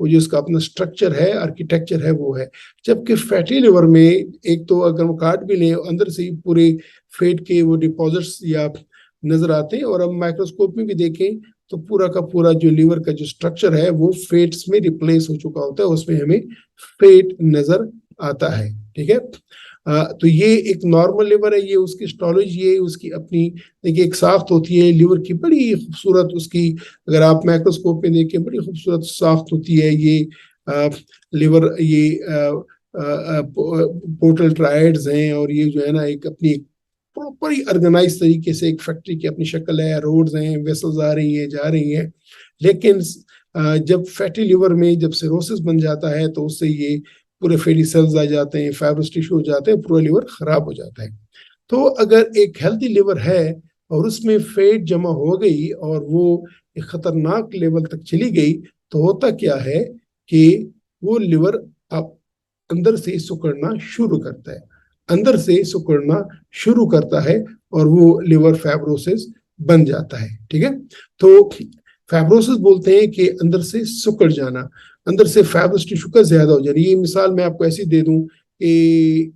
وہ جو اس کا اپنا اسٹرکچر ہے، آرکیٹیکچر ہے، وہ ہے. جبکہ فیٹی لیور میں ایک تو اگر ہم کاٹ بھی لیں اندر سے ہی پورے فیٹ کے وہ ڈپازٹس یا نظر آتے ہیں، اور ہم مائکروسکوپ میں بھی دیکھیں تو پورا کا پورا جو لیور کا جو اسٹرکچر ہے وہ فیٹس میں ریپلیس ہو چکا ہوتا ہے، اس میں ہمیں فیٹ نظر آتا ہے. ٹھیک ہے. تو یہ ایک نارمل لیور ہے. یہ اس کی ہسٹالوجی ہے، اس کی اپنی دیکھیے ایک ساخت ہوتی ہے لیور کی بڑی خوبصورت. اس کی اگر آپ مائکروسکوپ میں دیکھیں بڑی خوبصورت ساخت ہوتی ہے. یہ لیور یہ پورٹل ٹرائیڈز ہیں، اور یہ جو ہے نا ایک اپنی پراپر ارگنائز طریقے سے ایک فیکٹری کی اپنی شکل ہے. روڈز ہیں، ویسلز آ رہی ہیں جا رہی ہیں. لیکن جب فیٹی لیور میں جب سیروسس بن جاتا ہے تو اس سے یہ پورے فیٹی سیلز آ جاتے ہیں، فائبرس ٹیشو ہو جاتے ہیں، پورا لیور خراب ہو جاتا ہے. تو اگر ایک ہیلدی لیور ہے اور اس میں فیٹ جمع ہو گئی اور وہ ایک خطرناک لیول تک چلی گئی تو ہوتا کیا ہے کہ وہ لیور اندر سے سکڑنا شروع کرتا ہے، اندر سے سکڑنا شروع کرتا ہے اور وہ لیور فائبروسس بن جاتا ہے. ٹھیک ہے. تو فائبروسس بولتے ہیں کہ اندر سے سکڑ جانا، اندر سے فائبرس ٹیشو کا زیادہ ہو جانا. یہ مثال میں آپ کو ایسی دے دوں کہ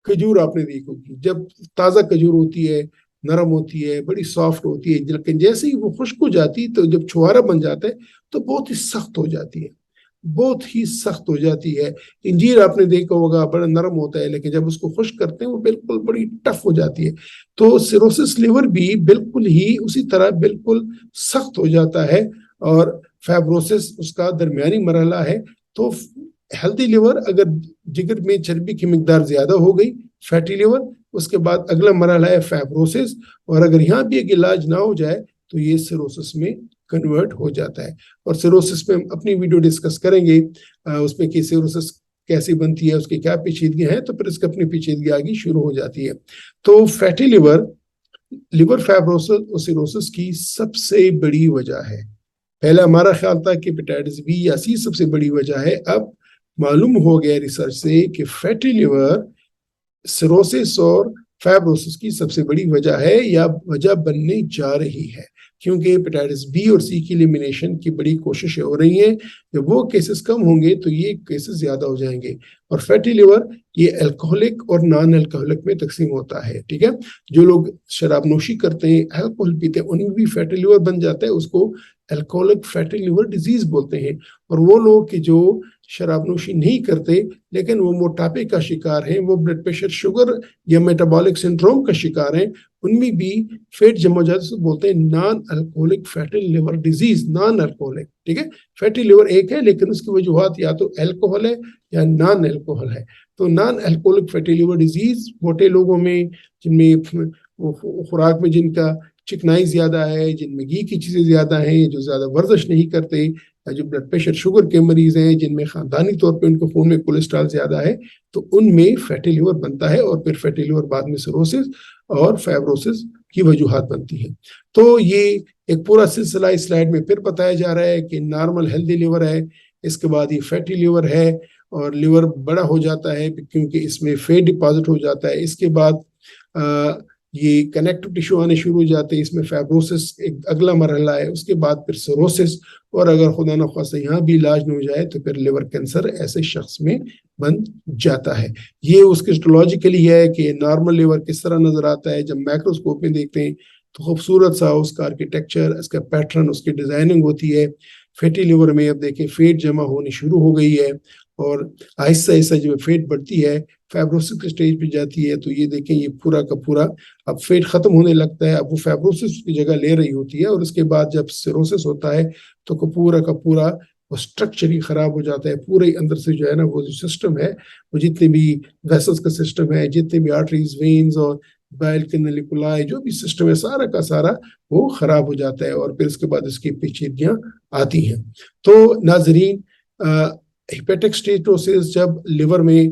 کھجور آپ نے دیکھی ہوگی، جب تازہ کھجور ہوتی ہے نرم ہوتی ہے، بڑی سافٹ ہوتی ہے، لیکن جیسے ہی وہ خشک ہو جاتی تو جب چھوارا بن جاتا ہے تو بہت ہی سخت ہو جاتی ہے، بہت ہی سخت ہو جاتی ہے. انجیر آپ نے دیکھا ہوگا بڑا نرم ہوتا ہے، لیکن جب اس کو خشک کرتے ہیں وہ بالکل بڑی ٹف ہو جاتی ہے. تو سیروسس لیور بھی بالکل ہی اسی طرح بالکل سخت ہو جاتا ہے، اور فائبروسس اس کا درمیانی مرحلہ ہے. تو ہیلدی لیور اگر جگر میں چربی کی مقدار زیادہ ہو گئی، فیٹی لیور، اس کے بعد اگلا مرحلہ ہے فائبروسس، اور اگر یہاں بھی ایک علاج نہ ہو جائے تو یہ سیروسس میں کنورٹ ہو جاتا ہے. اور سیروسس میں ہم اپنی ویڈیو ڈسکس کریں گے اس میں کہ سیروسس کیسی بنتی ہے، اس کی کیا پیچیدگیاں ہیں، تو پھر اس کی اپنی پیچیدگی آگے شروع ہو جاتی ہے. تو فیٹی لیور، لیور فائبروسس اور سیروسس کی سب سے بڑی وجہ ہے. پہلے ہمارا خیال تھا کہ ہیپاٹائٹس بی یا سی سب سے بڑی وجہ ہے. اب معلوم ہو گیا ریسرچ سے کہ فیٹی لیور سیروسس اور فائبروسس کی سب سے بڑی وجہ ہے یا وجہ بننے جا رہی ہے، کیونکہ ہیپاٹائٹس بی اور سی کی ایلیمینیشن کی بڑی کوششیں ہو رہی ہیں. جب وہ کیسز کم ہوں گے تو یہ کیسز زیادہ ہو جائیں گے. اور فیٹی لیور یہ الکوہولک اور نان الکوہولک میں تقسیم ہوتا ہے. ٹھیک ہے. جو لوگ شراب نوشی کرتے ہیں، الکوہل پیتے ہیں، ان میں بھی فیٹی لیور بن جاتا ہے. اس کو الکوہولک فیٹی لیور ڈیزیز بولتے ہیں. اور وہ لوگ کہ جو شراب نوشی نہیں کرتے لیکن وہ موٹاپے کا شکار ہیں، وہ بلڈ پریشر، شوگر یا میٹابولک سنڈروم کا شکار ہیں، ان میں بھی فیٹ جمع ہو جاتا ہے. بولتے ہیں non alcoholic fatty liver disease. Non alcoholic, ٹھیک ہے. فیٹی لیور ایک ہے لیکن اس کی وجوہات یا تو الکوہل ہے یا نان الکوہل ہے. تو non alcoholic fatty liver disease موٹے لوگوں میں، جن میں خوراک میں جن کا چکنائی زیادہ ہے، جن میں گھی کی چیزیں زیادہ ہیں، جو زیادہ ورزش نہیں کرتے، جو بلڈ پریشر شوگر کے مریض ہیں، جن میں خاندانی طور پہ ان کو خون میں کولیسٹرول زیادہ ہے، تو ان میں فیٹی لیور بنتا ہے. اور پھر فیٹی لیور بعد میں سیروسس اور فائبروسس کی وجوہات بنتی ہیں. تو یہ ایک پورا سلسلہ اس سلائیڈ میں پھر بتایا جا رہا ہے کہ نارمل ہیلدی لیور ہے، اس کے بعد یہ فیٹی لیور ہے، اور لیور بڑا ہو جاتا ہے کیونکہ اس میں فیٹ ڈپازٹ ہو جاتا ہے. اس کے بعد یہ کنیکٹو ٹیشو آنے شروع ہو جاتے ہیں، اس میں فائبروسس ایک اگلا مرحلہ ہے. اس کے بعد پھر سیروسس، اور اگر خدا نخواستہ یہاں بھی علاج نہ ہو جائے تو پھر لیور کینسر ایسے شخص میں بن جاتا ہے. یہ اس کے ہسٹولوجیکلی ہے کہ نارمل لیور کس طرح نظر آتا ہے. جب مائکروسکوپ میں دیکھتے ہیں تو خوبصورت سا اس کا آرکیٹیکچر، اس کا پیٹرن، اس کی ڈیزائننگ ہوتی ہے. فیٹی لیور میں اب دیکھیں فیٹ جمع ہونی شروع ہو گئی ہے، اور آہستہ آہستہ جب فیٹ بڑھتی ہے، فائبروسس کے سٹیج پہ جاتی ہے، تو یہ دیکھیں یہ پورا کا پورا اب فیٹ ختم ہونے لگتا ہے. اب وہ فائبروسس کی جگہ لے رہی ہوتی ہے، اور اس کے بعد جب سیروسس ہوتا ہے تو پورا کا پورا وہ سٹرکچر ہی خراب ہو جاتا ہے. پورے اندر سے جو ہے نا وہ جو سسٹم ہے، وہ جتنے بھی ویسلز کا سسٹم ہے، جتنے بھی آرٹریز، وینز اور بائل کینیلیکولائی، جو بھی سسٹم ہے سارا کا سارا وہ خراب ہو جاتا ہے. اور پھر اس کے بعد اس کی پیچیدگیاں آتی ہیں. تو ناظرین، ہیپیٹک اسٹیٹوسس جب لیور میں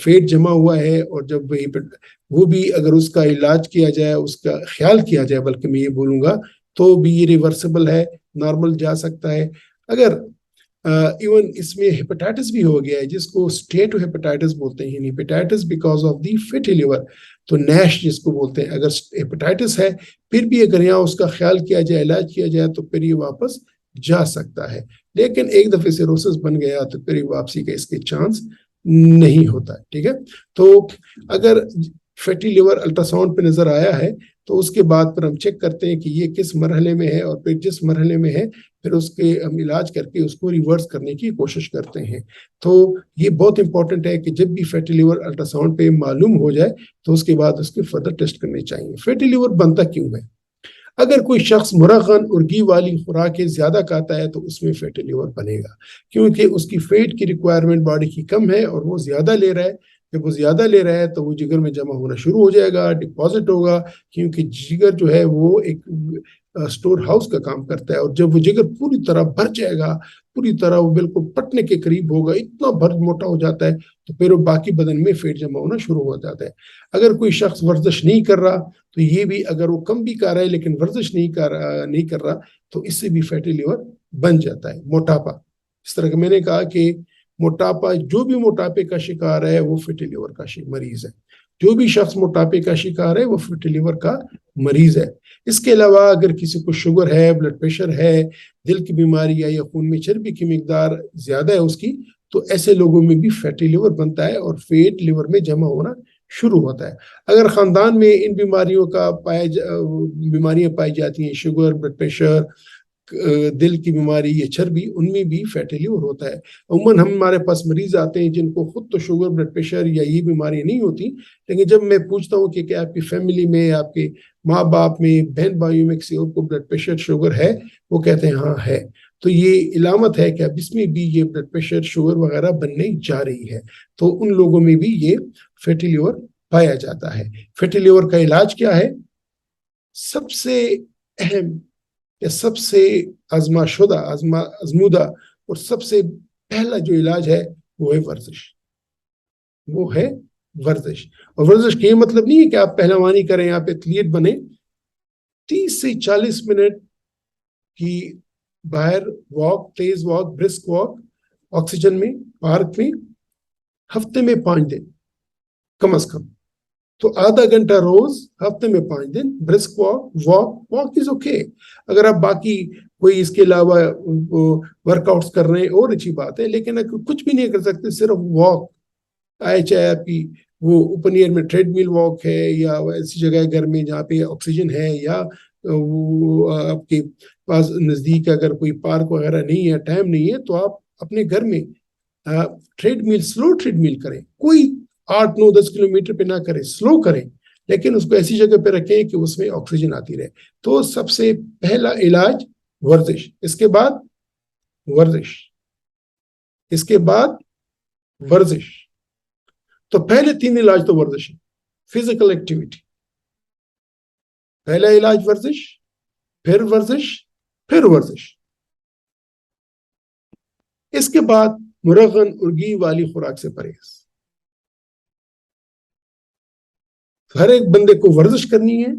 فیٹ جمع ہوا ہے، اور جب وہ بھی اگر اس کا علاج کیا جائے، اس کا خیال کیا جائے، بلکہ میں یہ بولوں گا، تو بھی یہ ریورسبل ہے، نارمل جا سکتا ہے. اگر ایون اس میں ہیپاٹائٹس بھی ہو گیا ہے، جس کو اسٹیٹو ہیپاٹائٹس بولتے ہیں، یعنی hepatitis because of the fatty liver, تو نیش جس کو بولتے ہیں. اگر ہیپاٹائٹس ہے پھر بھی اگر یہاں اس کا خیال کیا جائے، علاج کیا جائے، تو پھر یہ واپس جا سکتا ہے، لیکن ایک دفعہ سیروسس بن گیا تو پھر واپسی کا اس کے چانس نہیں ہوتا ہے. ٹھیک ہے، تو اگر فیٹی لیور الٹراساؤنڈ پہ نظر آیا ہے تو اس کے بعد پھر ہم چیک کرتے ہیں کہ یہ کس مرحلے میں ہے، اور پھر جس مرحلے میں ہے پھر اس کے ہم علاج کر کے اس کو ریورس کرنے کی کوشش کرتے ہیں. تو یہ بہت امپورٹنٹ ہے کہ جب بھی فیٹی لیور الٹراساؤنڈ پہ معلوم ہو جائے تو اس کے بعد اس کے فردر ٹیسٹ کرنے چاہیے. فیٹی لیور بنتا کیوں ہے؟ اگر کوئی شخص مرغن اور گھی والی خوراکیں زیادہ کھاتا ہے تو اس میں فیٹی لیور بنے گا، کیونکہ اس کی فیٹ کی ریکوائرمنٹ باڈی کی کم ہے اور وہ زیادہ لے رہا ہے. جب وہ زیادہ لے رہا ہے تو وہ جگر میں جمع ہونا شروع ہو جائے گا، ڈپازٹ ہوگا، کیونکہ جگر جو ہے وہ ایک اسٹور ہاؤس کا کام کرتا ہے. اور جب وہ جگر پوری طرح بھر جائے گا، پوری طرح وہ بالکل پٹنے کے قریب ہوگا، اتنا بھر موٹا ہو جاتا ہے تو پھر وہ باقی بدن میں فیٹ جمع ہونا شروع ہو جاتا ہے. اگر کوئی شخص ورزش نہیں کر رہا تو یہ بھی، اگر وہ کم بھی کر رہا ہے لیکن ورزش نہیں کر رہا تو اس سے بھی فیٹی لیور بن جاتا ہے. موٹاپا، اس طرح کہ میں نے کہا کہ موٹاپا، جو بھی موٹاپے کا شکار ہے وہ فیٹی لیور کا مریض ہے. جو بھی شخص موٹاپے کا شکار ہے وہ فیٹی لیور کا مریض ہے. اس کے علاوہ اگر کسی کو شوگر ہے، بلڈ پریشر ہے، دل کی بیماری ہے، یا خون میں چربی کی مقدار زیادہ ہے اس کی، تو ایسے لوگوں میں بھی فیٹی لیور بنتا ہے اور فیٹ لیور میں جمع ہونا شروع ہوتا ہے. اگر خاندان میں ان بیماریوں کا بیماریاں پائی جاتی ہیں، شوگر، بلڈ پریشر، دل کی بیماری، یہ چربی، ان میں بھی فیٹی لیور ہوتا ہے. عموماً ہمارے پاس مریض آتے ہیں جن کو خود تو شوگر، بلڈ پریشر یا یہ بیماری نہیں ہوتی، لیکن جب میں پوچھتا ہوں کہ کیا آپ کی فیملی میں، آپ کے ماں باپ میں، بہن بھائیوں میں کسی اور کو بلڈ پریشر، شوگر ہے، وہ کہتے ہیں ہاں ہے، تو یہ علامت ہے کہ اب اس میں بھی یہ بلڈ پریشر، شوگر وغیرہ بننے جا رہی ہے. تو ان لوگوں میں بھی یہ فیٹی لیور پایا جاتا ہے. فیٹی لیور کا علاج کیا ہے؟ سب سے اہم یا سب سے آزمودہ اور سب سے پہلا جو علاج ہے وہ ہے ورزش. وہ ہے ورزش. اور ورزش کا یہ مطلب نہیں ہے کہ آپ پہلوانی کریں، آپ ایتھلیٹ بنے. 30 سے 40 منٹ کی باہر واک، تیز واک، برسک واک، آکسیجن میں، پارک میں، ہفتے میں 5 دن کم از کم. تو آدھا گھنٹہ روز، ہفتے میں 5 دن برسک واک از اوکے. اگر آپ باقی کوئی اس کے علاوہ ورک آؤٹس کر رہے ہیں اور اچھی بات ہے، لیکن اگر کچھ بھی نہیں کر سکتے، صرف واک آئے، چاہے آپ کی وہ اوپن ایئر میں ٹریڈ مل واک ہے، یا ایسی جگہ گھر میں جہاں پہ آکسیجن ہے، یا وہ آپ کے پاس نزدیک اگر کوئی پارک وغیرہ نہیں ہے، ٹائم نہیں ہے، تو آپ اپنے گھر میں ٹریڈ مل، سلو ٹریڈ مل کریں. کوئی 8 9 10 کلومیٹر پہ نہ کریں، سلو کریں، لیکن اس کو ایسی جگہ پہ رکھیں کہ اس میں آکسیجن آتی رہے. تو سب سے پہلا علاج ورزش. اس کے بعد ورزش، اس کے بعد ورزش. تو پہلے 3 علاج تو ورزش ہے. فزیکل ایکٹیویٹی، پہلا علاج ورزش، پھر ورزش، پھر ورزش. اس کے بعد مرغن اور گھی والی خوراک سے پرہیز. ہر ایک بندے کو ورزش کرنی ہے،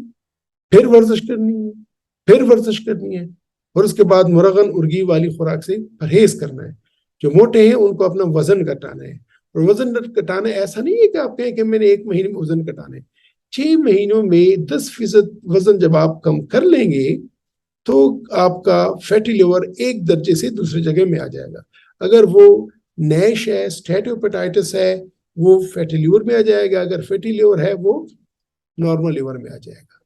پھر ورزش کرنی ہے، پھر ورزش کرنی ہے، اور اس کے بعد مرغن اور گھی والی خوراک سے پرہیز کرنا ہے. جو موٹے ہیں ان کو اپنا وزن گھٹانا ہے. اور وزن گھٹانا ایسا نہیں ہے کہ آپ کہیں کہ میں نے 1 مہینے میں وزن گھٹانا ہے. 6 مہینوں میں 10% وزن جب آپ کم کر لیں گے تو آپ کا فیٹی لیور ایک درجے سے دوسری جگہ میں آ جائے گا. اگر وہ نیش ہے، اسٹیٹوپیٹائٹس ہے، وہ فیٹی لیور میں آ جائے گا. اگر فیٹی لیور ہے وہ نارمل لیور میں آ جائے گا.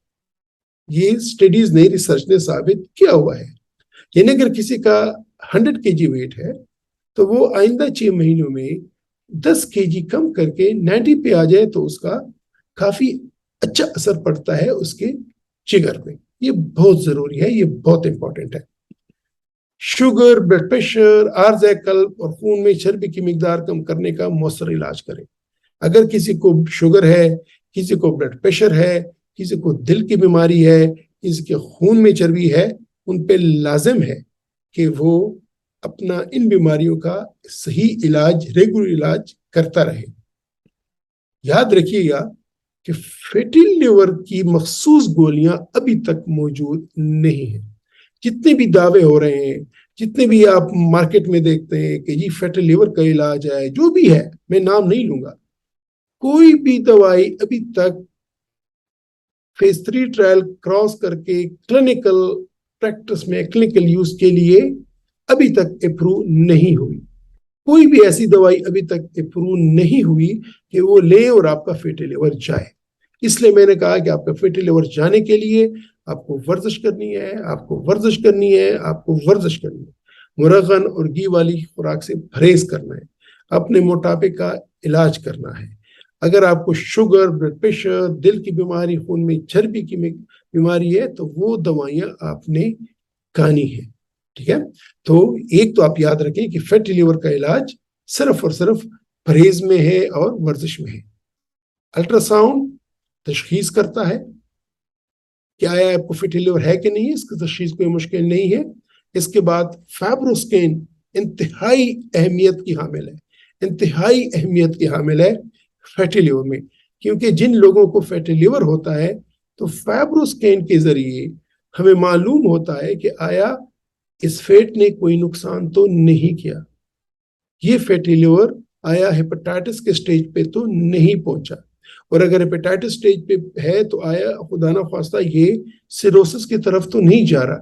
یہ سٹڈیز نئی ریسرچ نے ثابت کیا ہوا ہے. یعنی اگر کسی کا 100 kg ویٹ ہے تو وہ آئندہ 6 مہینوں میں 10 kg کم کر کے 90 پہ آ جائے تو اس کا کافی اچھا اثر پڑتا ہے اس کے جگر پہ. یہ بہت ضروری ہے، یہ بہت امپورٹنٹ ہے. شوگر، بلڈ پریشر، عارضہ قلب اور خون میں چربی کی مقدار کم کرنے کا مؤثر علاج کریں. اگر کسی کو شوگر ہے، کسی کو بلڈ پریشر ہے، کسی کو دل کی بیماری ہے، کسی کے خون میں چربی ہے، ان پہ لازم ہے کہ وہ اپنا ان بیماریوں کا صحیح علاج، ریگولر علاج کرتا رہے. یاد رکھیے گا کہ فیٹی لیور کی مخصوص گولیاں ابھی تک موجود نہیں ہیں. جتنے بھی دعوے ہو رہے ہیں، جتنے بھی آپ مارکیٹ میں دیکھتے ہیں کہ یہ فیٹی لیور کا علاج ہے، جو بھی ہے، میں نام نہیں لوں گا، کوئی بھی دوائی ابھی تک فیز 3 ٹرائل کراس کر کے کلینکل پریکٹس میں، کلینکل یوز کے لیے ابھی تک اپروو نہیں ہوئی. کوئی بھی ایسی دوائی ابھی تک اپروو نہیں ہوئی کہ وہ لے اور آپ کا فیٹی لیور جائے. اس لیے میں نے کہا کہ آپ کا فیٹی لیور جانے کے لیے آپ کو ورزش کرنی ہے، آپ کو ورزش کرنی ہے، آپ کو ورزش کرنی ہے. مرغن اور گھی والی خوراک سے پرہیز کرنا ہے، اپنے موٹاپے کا علاج کرنا ہے. اگر آپ کو شوگر، بلڈ پریشر، دل کی بیماری، خون میں چربی کی بیماری ہے تو وہ دوائیاں آپ نے کھانی ہے. ٹھیک ہے. تو ایک تو آپ یاد رکھیں کہ فیٹی لیور کا علاج صرف اور صرف پرہیز میں ہے اور ورزش میں ہے. الٹرا ساؤنڈ تشخیص کرتا ہے کہ آیا آپ کو فیٹی لیور ہے کہ نہیں. اس کی تشخیص کوئی مشکل نہیں ہے. اس کے بعد فائبروسکین انتہائی اہمیت کی حامل ہے، انتہائی اہمیت کی حامل ہے فیٹی لیور میں، کیونکہ جن لوگوں کو فیٹی لیور ہوتا ہے تو فائبروسکین کے ذریعے ہمیں معلوم ہوتا ہے کہ آیا اس فیٹ نے کوئی نقصان تو نہیں کیا، یہ فیٹی لیور آیا ہیپاٹائٹس کے سٹیج پہ تو نہیں پہنچا، اور اگر ہیپاٹائٹس سٹیج پہ ہے تو آیا خدا نہ خواستہ یہ سیروسس کی طرف تو نہیں جا رہا.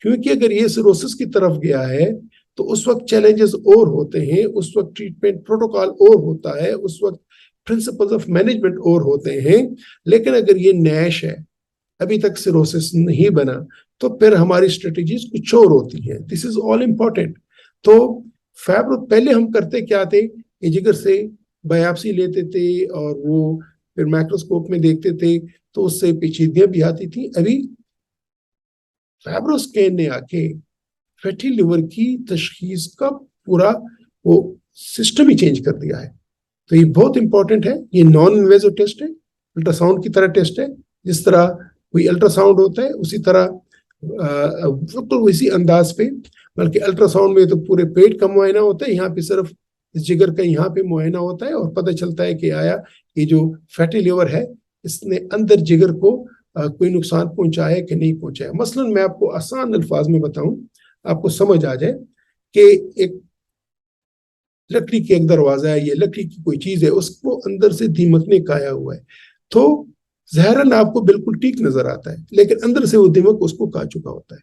کیونکہ اگر یہ سیروسس کی طرف گیا ہے تو اس وقت چیلنجز اور ہوتے ہیں، اس وقت ٹریٹمنٹ پروٹوکال اور ہوتا ہے، اس وقت پرنسپلز آف مینجمنٹ اور ہوتے ہیں. لیکن اگر یہ نیش ہے، ابھی تک سیروسس نہیں بنا، تو پھر ہماری اسٹریٹجیز کچھ اور ہوتی ہیں. دس از آل امپورٹنٹ. تو پہلے ہم کرتے کیا تھے کہ جگر سے بایاپسی لیتے تھے اور وہ پھر مائکروسکوپ میں دیکھتے تھے تو اس سے پیچیدگیاں بھی آتی تھی. ابھی فائبروسکین نے آ کے فیٹی لیور کی تشخیص کا پورا وہ سسٹم ہی چینج کر دیا ہے. تو یہ بہت امپورٹنٹ ہے. یہ نان انویزو ٹیسٹ ہے، الٹرا ساؤنڈ کی طرح ٹیسٹ ہے. جس طرح کوئی الٹرا ساؤنڈ ہوتا ہے اسی طرح بالکل اسی انداز پہ، بلکہ الٹرا ساؤنڈ میں تو پورے پیٹ کا معائنہ ہوتا ہے، یہاں پہ صرف جگر کا یہاں پہ معائنہ ہوتا ہے اور پتہ چلتا ہے کہ آیا یہ جو فیٹی لیور ہے اس نے اندر جگر کو کوئی نقصان پہنچایا کہ نہیں پہنچایا. مثلا میں آپ کو آسان الفاظ میں بتاؤں، آپ کو سمجھ آ جائے کہ ایک لکڑی کے ایک دروازہ ہے، یہ لکڑی کی کوئی چیز ہے، اس کو اندر سے دیمک نے کایا ہوا ہے، تو ظاہراً آپ کو بالکل ٹھیک نظر آتا ہے، لیکن اندر سے وہ دیمک اس کو کھا چکا ہوتا ہے.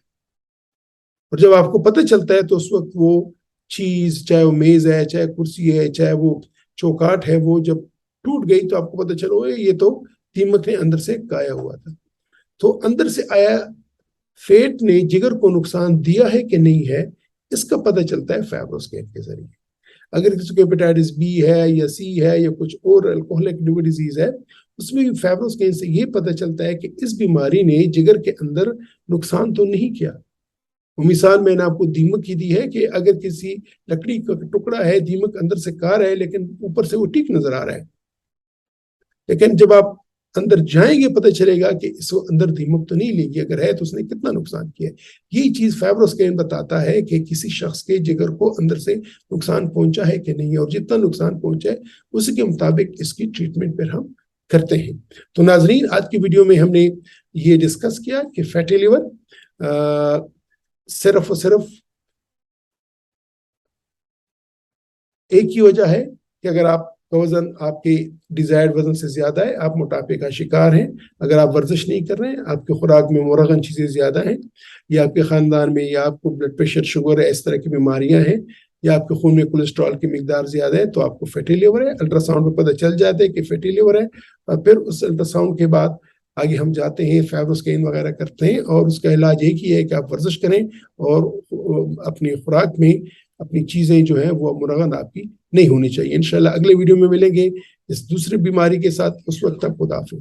اور جب آپ کو پتہ چلتا ہے تو اس وقت وہ چیز، چاہے وہ میز ہے، چاہے کرسی ہے، چاہے وہ چوکاٹ ہے، وہ جب ٹوٹ گئی تو آپ کو پتہ چلو یہ تو دیمک نے اندر سے کایا ہوا تھا. تو اندر سے آیا فیٹ نے جگر کو نقصان دیا ہے کہ نہیں ہے، اس کا پتہ چلتا ہے فائبروسکین کے ذریعے. اگر کسی کو ہیپاٹائٹس بی ہے یا سی ہے یا کچھ اور الکوہلک لیور ڈیزیز ہے، اس میں بھی فائبروسکین سے یہ پتہ چلتا ہے کہ اس بیماری نے جگر کے اندر نقصان تو نہیں کیا. مثال میں نے آپ کو دیمک کی دی ہے کہ اگر کسی لکڑی کا ٹکڑا ہے، دیمک اندر سے کار ہے لیکن اوپر سے وہ ٹھیک نظر آ رہا ہے، لیکن جب آپ اندر جائیں گے پتہ چلے گا کہ اس کو اندر دیمک تو نہیں لے گی، اگر ہے تو اس نے کتنا نقصان کیا ہے. یہی چیز فائبروسکین بتاتا ہے کہ کسی شخص کے جگر کو اندر سے نقصان پہنچا ہے کہ نہیں، اور جتنا نقصان پہنچا ہے اسی کے مطابق اس کی ٹریٹمنٹ پھر ہم کرتے ہیں. تو ناظرین، آج کی ویڈیو میں ہم نے یہ ڈسکس کیا کہ فیٹی لیور صرف اور صرف ایک ہی وجہ ہے کہ اگر آپ کا وزن آپ کے ڈیزائرڈ وزن سے زیادہ ہے، آپ موٹاپے کا شکار ہیں. اگر آپ ورزش نہیں کر رہے ہیں، آپ کے خوراک میں مرغن چیزیں زیادہ ہیں، یا آپ کے خاندان میں یا آپ کو بلڈ پریشر، شوگر ہے، اس طرح کی بیماریاں ہیں، یا آپ کے خون میں کولیسٹرول کی مقدار زیادہ ہے، تو آپ کو فیٹی لیور ہے. الٹرا ساؤنڈ میں پتہ چل جاتا ہے کہ فیٹی لیور ہے، اور پھر اس الٹرا ساؤنڈ کے بعد آگے ہم جاتے ہیں، فائبروسکین وغیرہ کرتے ہیں، اور اس کا علاج ایک ہی ہے کہ آپ ورزش کریں اور اپنی خوراک میں اپنی چیزیں جو ہیں وہ مرغن آپ کی نہیں ہونی چاہیے. انشاءاللہ اگلے ویڈیو میں ملیں گے اس دوسری بیماری کے ساتھ. اس وقت تک خدا حافظ.